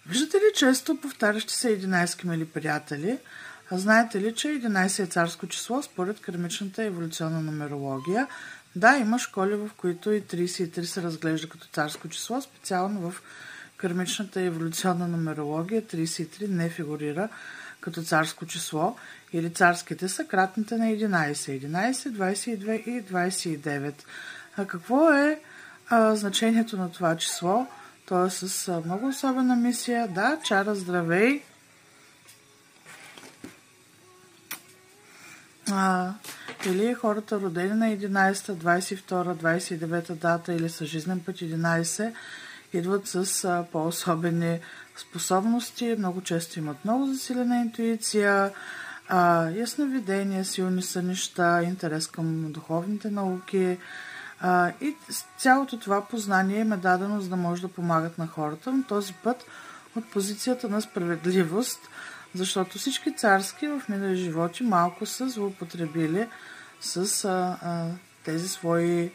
Виждате ли често повтарящи се 11, мили приятели? А знаете ли, че 11 е царско число според кармичната еволюционна нумерология? Да, има школи, в които и 33 се разглежда като царско число, специално в кармичната еволюционна нумерология 33 не фигурира като царско число, или царските са кратните на 11. 11, 22 и 29. А какво е значението на това число? То е с много особена мисия. Да, Чара, здравей! Или хората родени на 11, 22, 29 дата или с жизнен път 11 идват с по-особени способности, много често имат много засилена интуиция, ясновидение, силни сънища, интерес към духовните науки и цялото това познание им е дадено, за да може да помагат на хората, но този път от позицията на справедливост, защото всички царски в минали животи малко са злоупотребили с тези свои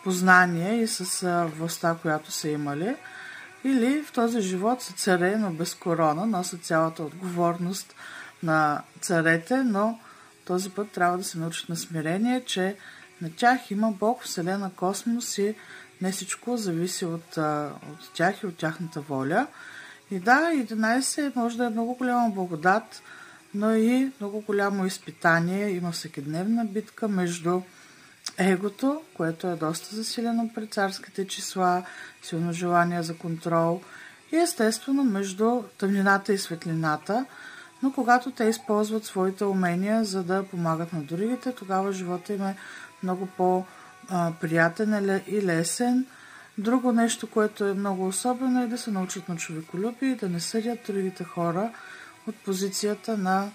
познания и с властта, която са имали. Или в този живот са царе, но без корона, носят цялата отговорност на царете, но този път трябва да се научат на смирение, че на тях има Бог, Вселена, космос и не всичко зависи от тях и от тяхната воля. И да, 11 може да е много голяма благодат, но и много голямо изпитание. Има всекидневна битка между егото, което е доста засилено при царските числа, силно желание за контрол и естествено между тъмнината и светлината, но когато те използват своите умения, за да помагат на другите, тогава живота им е много по-приятен и лесен. Друго нещо, което е много особено, е да се научат на човеколюбие и да не съдят другите хора от позицията на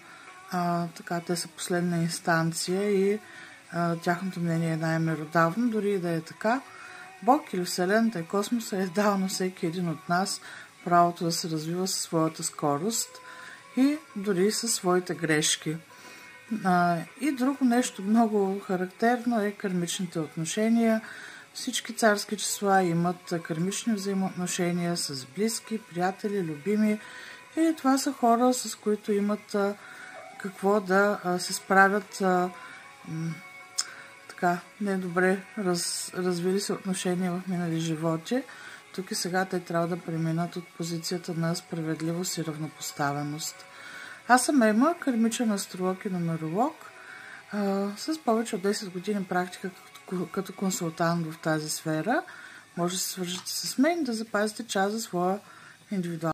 те са последна инстанция и тяхното мнение е най-меродавно, дори и да е така. Бог или Вселената и космоса е дал на всеки един от нас правото да се развива със своята скорост и дори със своите грешки. И друго нещо много характерно е кармичните отношения. Всички царски числа имат кармични взаимоотношения с близки, приятели, любими. И това са хора, с които имат какво да се справят недобре развили се отношения в минали животи. Тук и сега те трябва да преминат от позицията на справедливост и равнопоставеност. Аз съм Ема, кармичен астролог и нумеролог, с повече от 10 години практика като консултант в тази сфера. Може да се свържете с мен да запазите час за своя индивидуална